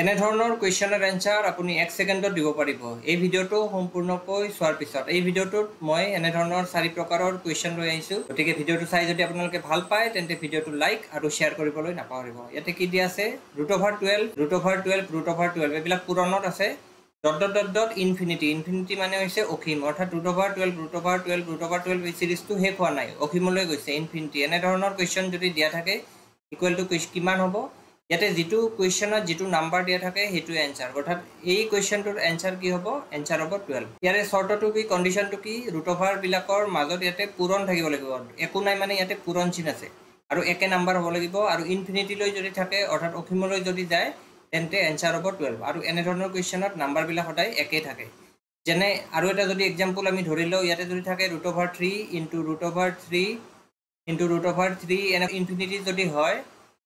এনে ধৰণৰ কুৱেশ্যনৰ এনসাৰ আপুনি 1 সেকেন্ডত দিব পাৰিব। এই ভিডিওটো সম্পূৰ্ণকৈ চোৱাৰ পিছত এই ভিডিওটোত মই এনে ধৰণৰ 4 প্ৰকাৰৰ কুৱেশ্যন লৈ আহিছো। গতিকে ভিডিওটো চাই যদি আপোনালোকে ভাল পায় তেন্তে ভিডিওটো লাইক আৰু শেয়াৰ কৰিবলৈ নাপাহৰিব। ইয়াতে কি দিয়া আছে √12 √12 এইবিলাক পূৰণত আছে। ডট ইনফিনিটি ইনফিনিটি মানে হৈছে অসীম, অৰ্থাৎ √12 এই সিৰিজটো শেষ হোৱা নাই, অসীমলৈ গৈছে ইনফিনিটি। এনে ধৰণৰ কুৱেশ্যন যদি দিয়া থাকে ইকুৱেল টু কিমান হ'ব, ইয়াতে যেটো কুৱেশ্যনত যেটো নাম্বাৰ দিয়া থাকে হেতু এনসাৰ, অৰ্থাৎ এই কুৱেশ্যনটোৰ এনসাৰ কি হ'ব, এনসাৰ হ'ব 12। ইয়াৰে শৰ্তটো কি, কন্ডিশনটো কি, √ওভাৰ বিলাকৰ মাজত ইয়াতে পূৰণ থাকিব লাগিব, একো নাই মানে ইয়াতে পূৰণ চিন আছে আৰু একে নাম্বাৰ হ'ব লাগিব আৰু ইনফিনিটি লৈ যদি থাকে অৰ্থাৎ অসীমলৈ যদি যায় তেন্তে এনসাৰ হ'ব 12। আৰু এনে ধৰণৰ কুৱেশ্যনত নাম্বাৰ বিলাক সদায় একে থাকে। যেনে আৰু এটা যদি এক্সাম্পল আমি ধৰি লওঁ, ইয়াতে যদি থাকে √3 ইনটু √3 এনে ইনফিনিটি যদি হয়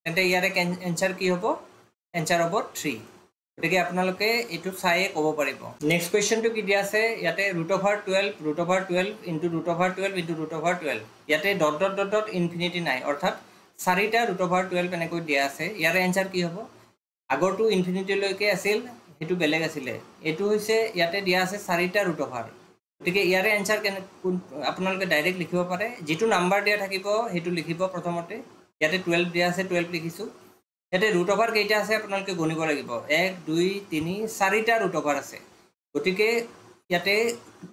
তেন্তে ইয়াৰে এনসাৰ কি হ'ব, এনসাৰ হ'ব 3। গতিকে আপোনালোকে এইটো চাইয়ে ক'ব পাৰিব। নেক্সট কুৱেশ্যনটো কি দিয়া আছে, ইয়াতে √12 ইনটু √12 ইয়াতে ডট ইনফিনিটি নাই, অৰ্থাৎ 4টা √12 এনেকৈ দিয়া আছে। ইয়াৰে এনসাৰ কি হ'ব, আগৰটো ইনফিনিটিলৈকে আছিল হেতু বেলেগ আছিলে, এইটো হৈছে ইয়াতে দিয়া আছে 4টা √ওভাৰ। গতিকে ইয়াৰে এনসাৰ আপোনালোকে ডাইৰেক্ট লিখিব পাৰে, যেটো নাম্বাৰ দিয়া থাকিব হেতু লিখিব প্ৰথমতে। ইয়াতে 12 দিয়া আছে 12 লিখিছো। ইয়াতে √ওভাৰ কেইটা আছে আপোনালোকে গণিব লাগিব, 1 2 3 4টা √ওভাৰ আছে। গতিকে ইয়াতে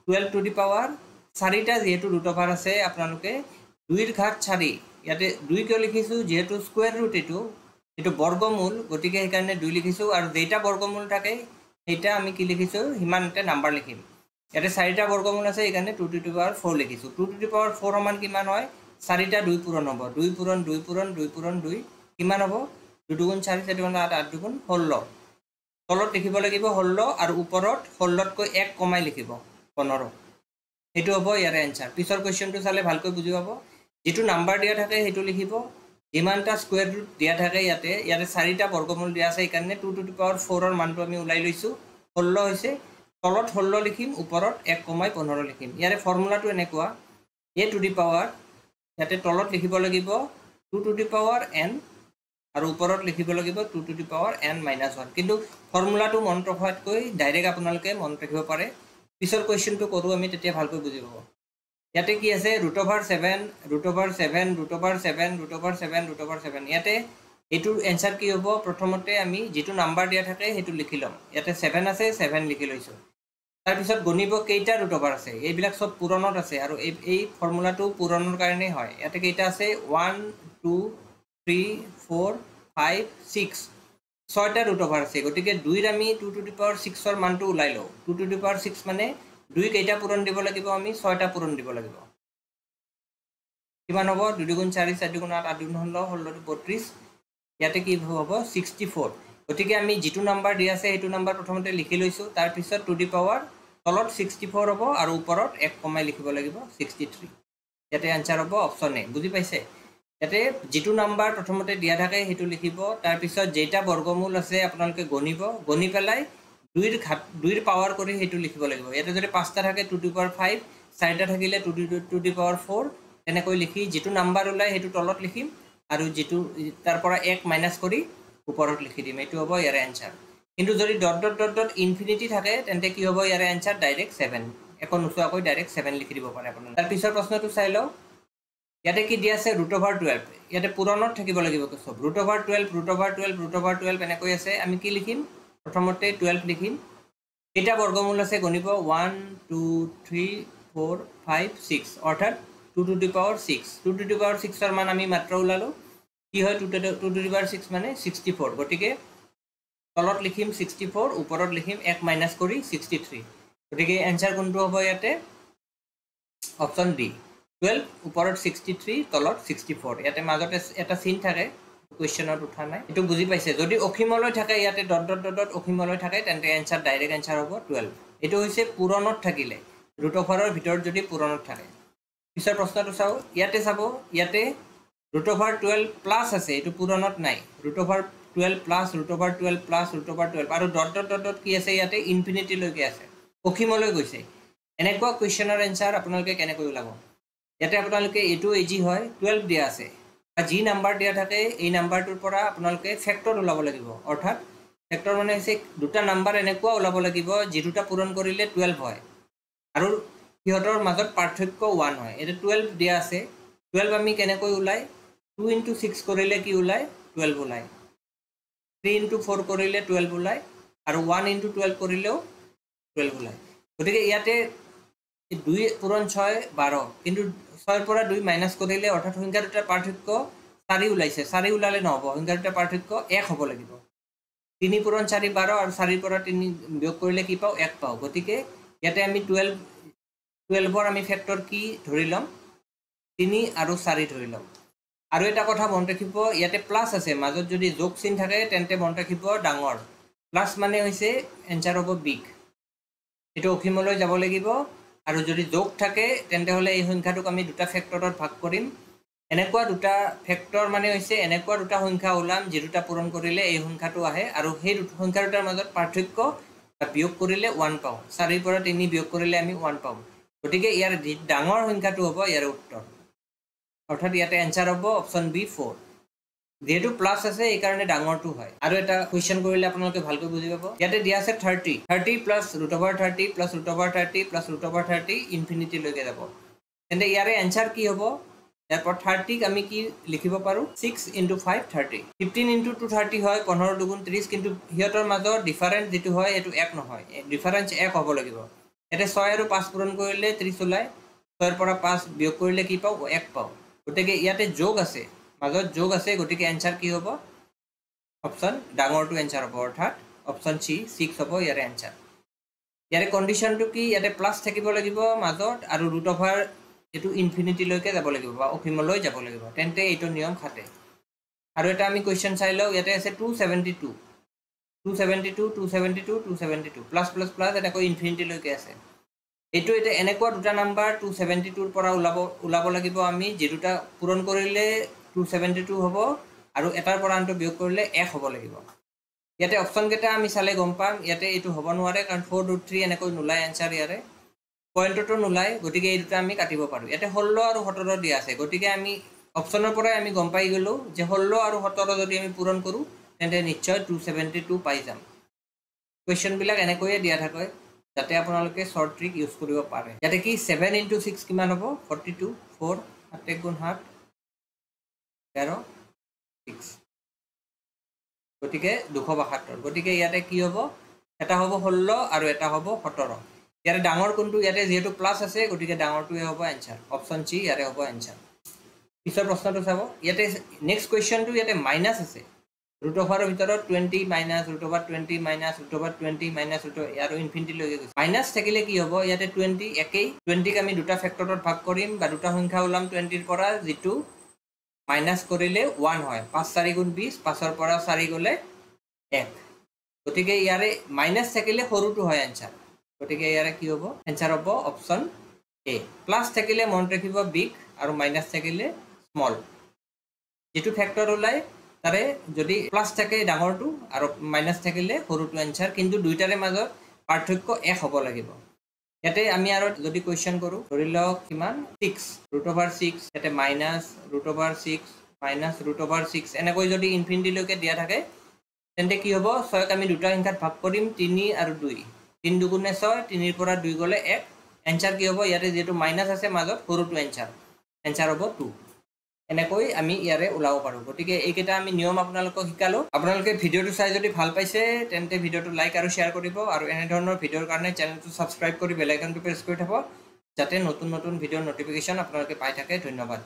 12 টু দি পাৱাৰ 4টা যেহেতু √ওভাৰ আছে আপোনালোকে 2 ৰ ঘাত 4, ইয়াতে 2 কিয় লিখিছো, যেহেতু স্কয়াৰ ৰুট এটো বৰ্গমূল, গতিকে সেইকাৰণে 2 লিখিছো আৰু যেটা বৰ্গমূল থাকে এটা আমি কি লিখিছো হিমানতে নাম্বাৰ লিখিম। ইয়াতে 4টা বৰ্গমূল আছে সেইকাৰণে 2 টু দি পাৱাৰ 4 লিখিছো। 2 টু দি পাৱাৰ 4 সমান কিমান হয়, 4টা 2 পূৰণ হ'ব, 2 পূৰণ 2 পূৰণ 2 পূৰণ 2 কিমান হ'ব, 2 2 4 4 2 8 8 2 16। তলত লিখিব লাগিব 16 আৰু ওপৰত 16তকৈ 1 কমাই লিখিব 15। হেতু হ'ব ইয়াৰে এনসাৰ। পিছৰ কুৱেশ্যনটো চালে ভালকৈ বুজি পাব। যেটো নাম্বাৰ দিয়া থাকে হেতু লিখিব, যিমানটা স্কয়াৰ ৰুট দিয়া থাকে ইয়াতে 4টা বৰ্গমূল দিয়া আছে সেইকাৰণে 2 টু দি পাৱাৰ 4 ৰ মানটো আমি ওলাই লৈছো 16 হৈছে। তলত 16 লিখিম, ওপৰত 1 কমাই 15 লিখিম। ইয়াৰে ফৰ্মুলাটো এনেকুৱা, a টু দি পাৱাৰ ইয়াতে তলত লিখিব লাগিব 2 টু দি পাৱাৰ n আৰু ওপৰত লিখিব লাগিব 2 টু দি পাৱাৰ n-1। কিন্তু ফৰ্মুলাটো মনত ৰখাতকৈ ডাইৰেক্ট আপোনালোকে মনত ৰাখিব পাৰে। পিছৰ কুৱেশ্যনটো কৰো আমি তেতিয়া ভালকৈ বুজি পাব। ইয়াতে কি আছে √7 ইয়াতে এটোৰ এনসাৰ কি হ'ব, প্ৰথমতে আমি যেটো নাম্বাৰ দিয়া থাকে হেতু লিখি লম। ইয়াতে 7 আছে 7 লিখি লৈছো। তাৰ পিছত গণিব কেইটা √ওভাৰ আছে, এইবিলাক সব পূৰণত আছে আৰু এই ফৰ্মুলাটো পূৰণৰ কাৰণে হয়। ইয়াতে কেইটা আছে 1 2 3 4 5 6 6টা √ওভাৰ আছে। গতিকে 2 ৰ আমি 2 টু দি পাৱাৰ 6 ৰ মানটো ওলাই লওঁ। 2 টু দি পাৱাৰ 6 মানে 2 কেইটা পূৰণ দিব লাগিব, আমি 6টা পূৰণ দিব লাগিব। কিমান হ'ব, 2 2 4 4 2 8 8 2 16 16 32, ইয়াতে কি হ'ব 64। গতিকে আমি যেটো নাম্বাৰ দিয়া আছে হেতু নাম্বাৰ প্ৰথমতে লিখি লৈছো, তাৰ পিছত টু দি পাৱাৰ তলত 64 হ'ব আৰু ওপৰত 1 কমাই লিখিব লাগিব 63। ইয়াতে আনসাৰ হ'ব অপচন এ। বুজি পাইছে? ইয়াতে যেটো নাম্বাৰ প্ৰথমতে দিয়া থাকে হেতু লিখিব, তাৰ পিছত যেটা বৰ্গমূল আছে আপোনালোকে গণিব, গণি পেলাই 2 ৰ পাৱাৰ কৰি হেতু লিখিব লাগিব। ইয়াতে যদি 5টা থাকে 2 টু দি পাৱাৰ 5, 4টা থাকিলে 2 টু দি পাৱাৰ 4 এনেকৈ লিখি যেটো নাম্বাৰ ওলাই হেতু তলত লিখিম আৰু যেটো তাৰ পৰা 1 মাইনাস কৰি ওপৰত লিখি দিম। এইটো হ'ব ইয়াৰে এনসাৰ। কিন্তু যদি ডট ইনফিনিটি থাকে তেন্তে কি হ'ব, ইয়াৰে এনসাৰ ডাইৰেক্ট 7, একো নোচোৱাকৈ ডাইৰেক্ট 7 লিখি দিব পাৰে আপোনালোকে। তাৰ পিছৰ প্ৰশ্নটো চাই লওঁ। ইয়াতে কি দিয়া আছে √12, ইয়াতে পূৰণত থাকিব লাগিব সব। √12 এনেকৈ আছে, আমি কি লিখিম, প্ৰথমতে 12 লিখিম। কেইটা বৰ্গমূল আছে গণিব, 1 2 3 4 5 6, অৰ্থাৎ 2 to the power 6। 2 to the power 6 ৰ মান আমি মাত্ৰ ওলালো, কি হয় 2 টু দি পাৱাৰ 6 মানে 64। গতিকে তলত লিখিম 64, ওপৰত লিখিম 1 মাইনাস কৰি 63। গতিকে এনসাৰ কোনটো হ'ব, ইয়াতে অপচন ডি 12, ওপৰত 63 তলত 64। ইয়াতে মাজতে এটা চিন থাকে, কুৱেশ্যনত উঠা নাই, এটো বুজি পাইছে। যদি অসীমলৈ থাকে ইয়াতে ডট অসীমলৈ থাকে তেন্তে এনসাৰ ডাইৰেক্ট এনসাৰ হ'ব 12। এটো হৈছে পূৰণত থাকিলে, √ওভাৰৰ ভিতৰত যদি পূৰণত থাকে। পিছৰ প্ৰশ্নটো চাও। ইয়াতে চাব, ইয়াতে √12 প্লাস আছে, এটো পূৰণত নাই, √12 প্লাস √12 প্লাস √12 আৰু ডট কি আছে, ইয়াতে ইনফিনিটি লৈকে আছে, অসীমলৈ গৈছে। এনেকুৱা কুৱেশ্যনৰ এনসাৰ আপোনালোকে কেনেকৈ ওলাব। ইয়াতে আপোনালোকে এটো ইজি হয়, 12 দিয়া আছে, যি নাম্বাৰ দিয়া থাকে এই নাম্বাৰটোৰ পৰা আপোনালোকে ফেক্টৰ ওলাব লাগিব, অৰ্থাৎ ফেক্টৰ মানে হৈছে দুটা নাম্বাৰ এনেকুৱা ওলাব লাগিব যি দুটা পূৰণ কৰিলে 12 হয় আৰু সিহঁতৰ মাজত পাৰ্থক্য 1 হয় এটা 12 দিয়া আছে 12 আমি কেনেকৈ ওলাই 2 * 6 কৰিলে কি ওলাই 12 ওলাই 3 * 4 কৰিলে 12 ওলাই আৰু 1 * 12 কৰিলেও 12 ওলাই গতিকে ইয়াতে 2 পূৰণ 6 12 কিন্তু 6 ৰ পৰা 2 মাইনাস কৰিলে অৰ্থাৎ সংখ্যা দুটাৰ পাৰ্থক্য 4 ওলাইছে 4 ওলালে নহব সংখ্যা দুটাৰ পাৰ্থক্য 1 হ'ব লাগিব 3 পূৰণ 4 12 আৰু 4 ৰ পৰা 3 বিয়োগ কৰিলে কি পাও 1 পাও গতিকে ইয়াতে আমি 12 ৰ আমি ফেক্টৰ কি ধৰি লম 3 আৰু 4 ধৰি লম আৰু এটা কথা মন ৰাখিব ইয়াতে প্লাস আছে মাজত যদি যোগ চিন থাকে তেন্তে মন ৰাখিব ডাঙৰ প্লাস মানে হৈছে এনসাৰ হ'ব বিগ এটো অখিমলৈ যাব লাগিব আৰু যদি যোগ থাকে তেন্তে হলে এই সংখ্যাটোক আমি দুটা ফেক্টৰত ভাগ কৰিম এনেকুৱা দুটা ফেক্টৰ মানে হৈছে এনেকুৱা দুটা সংখ্যা ওলাম যি দুটা পূৰণ কৰিলে এই সংখ্যাটো আহে আৰু সেই সংখ্যা দুটাৰ মাজত পাৰ্থক্য বিয়োগ কৰিলে 1 পাও 4 ৰ পৰা 3 বিয়োগ কৰিলে আমি 1 পাও গতিকে ইয়াৰ ডাঙৰ সংখ্যাটো হ'ব ইয়াৰ উত্তৰ অৰ্থাৎ ইয়াতে এনসাৰ হ'ব অপশন বি 4 যেহেতু প্লাস আছে এই কাৰণে ডাঙৰটো হয় আৰু এটা কোৱেশ্চন কৰিলে আপোনালোকে ভালকৈ বুজি পাব ইয়াতে দিয়া আছে 30 30 + √30 + √30 + √30 ইনফিনিটি লৈকে যাব তেন্তে ইয়াৰে এনসাৰ কি হ'ব ইয়াৰ 30 ক আমি কি লিখিব পাৰো 6 * 5 30 15 * 2 30 হয় 15 দুগুণ 30 কিন্তু হিয়তৰ মাজৰ ডিফাৰেন্স যেটো হয় এটো 1 নহয় ডিফাৰেন্স 1 হ'ব লাগিব এতে 6 আৰু 5 পূৰণ কৰিলে 30 ওলাই 6 ৰ পৰা 5 বিয়োগ কৰিলে কি পাও 1 পাও গতিকে ইয়াতে যোগ আছে মাজত যোগ আছে গতিকে এনসার কি হ'ব অপশন ডাঙৰটো এনসাৰ হ'ব অৰ্থাৎ অপশন সি 6 হ'ব ইয়াৰ এনসাৰ ইয়াৰে কন্ডিশনটো কি ইয়াতে প্লাস থাকিব লাগিব মাজত আৰু ৰুট ওভাৰ এটো ইনফিনিটি লৈকে যাব লাগিব বা অসীমলৈ যাব লাগিব তেন্তে এইটো নিয়ম খাটে আৰু এটা আমি কোৱেশ্চন চাই লও ইয়াতে আছে 272 272 272 272 প্লাস প্লাস প্লাস এটা কৈ ইনফিনিটি লৈকে আছে এইটো এটা এনেকুৱা দুটা নাম্বাৰ 272 ৰ পৰা ওলাব লাগিব আমি যে দুটা পূৰণ কৰিলে 272 হ'ব আৰু এটাৰ পৰা আনটো বিয়োগ কৰিলে 1 হ'ব লাগিব ইয়াতে অপচন কেটা আমি চালে গম পাম ইয়াতে এইটো হ'ব নোৱাৰে কাৰণ 4 * 3 এনেকৈ নোলাই আনসাৰ ইয়াৰে পয়েন্টটো নোলাই গতিকে এই দুটা আমি কাটিব পাৰো ইয়াতে 16 আৰু 17 দিয়া আছে গতিকে আমি অপচনৰ পৰা আমি গম পাই গলো যে 16 আৰু 17 যদি আমি পূৰণ কৰো তেন্তে নিশ্চয় 272 পাই যাম কোৱেশ্চন বিলাক এনেকৈয়ে দিয়া থাকে যাতে আপোনালোকে শৰ্ট ট্ৰিক ইউজ কৰিব পাৰে ইয়াতে কি 7 * 6 কিমান হ'ব 42 4 7 গুণ 7 13 6 গতিকে 272 গতিকে ইয়াতে কি হ'ব এটা হ'ব 16 আৰু এটা হ'ব 17 ইয়াতে ডাঙৰ কোনটো ইয়াতে যেহেতু প্লাস আছে গতিকে ডাঙৰটোৱে হ'ব আনসাৰ অপশন সি ইয়াৰে হ'ব আনসাৰ পিছৰ প্ৰশ্নটো চাব ইয়াতে নেক্সট কোৱেশ্চনটো ইয়াতে মাইনাস আছে ৰুট ওভাৰৰ ভিতৰত 20 - √20 - √20 - আৰু ইনফিনিটি লৈকে গৈছে মাইনাস থাকিলে কি হ'ব ইয়াতে 20 একেই 20 ক আমি দুটা ফেক্টৰত ভাগ কৰিম বা দুটা সংখ্যা ওলাম 20 ৰ পৰা যেটো মাইনাস কৰিলে 1 হয় 5 4 গুণ 20 5 ৰ পৰা 4 গলে 1 গতিকে ইয়াৰে মাইনাস থাকিলে সৰুটো হয় আনসাৰ গতিকে ইয়াৰে কি হ'ব আনসাৰ হ'ব অপশন এ প্লাস থাকিলে মন ৰাখিব বিগ আৰু মাইনাস থাকিলে স্মল যেটো ফেক্টৰ ওলাই তাৰে যদি প্লাস থাকে ডাঙৰটো আৰু মাইনাস থাকিলে সৰুটো আনসাৰ কিন্তু দুইটাৰে মাজত পাৰ্থক্য 1 হ'ব লাগিব ইয়াতে আমি আৰু যদি কোৱেশ্চন কৰো ধৰি লওক কিমান 6 √6 ইয়াতে মাইনাস √6 মাইনাস √6 এনেকৈ যদি ইনফিনিটি লৈকে দিয়া থাকে তেন্তে কি হ'ব 6 ক আমি দুটা সংখ্যাত ভাগ কৰিম 3 আৰু 2 3 দুগুণে 6 3 ৰ পৰা 2 গলে 1 আনসাৰ কি হ'ব ইয়াতে যেটো মাইনাস আছে মাজত সৰুটো আনসাৰ হ'ব 2 এনেকৈ আমি ইয়াৰে ওলাব পাৰো গতিকে এইকেইটা আমি নিয়ম আপোনালোকক শিকালো আপোনালোকে ভিডিওটো চাই যদি ভাল পাইছে তেন্তে ভিডিওটো লাইক আৰু শেয়াৰ কৰিব আৰু এনে ধৰণৰ ভিডিওৰ কাৰণে চেনেলটো সাবস্ক্ৰাইব কৰি বেল আইকনটো প্ৰেছ কৰি থব যাতে নতুন নতুন ভিডিওৰ নটিফিকেশন আপোনালোকে পাই থাকে ধন্যবাদ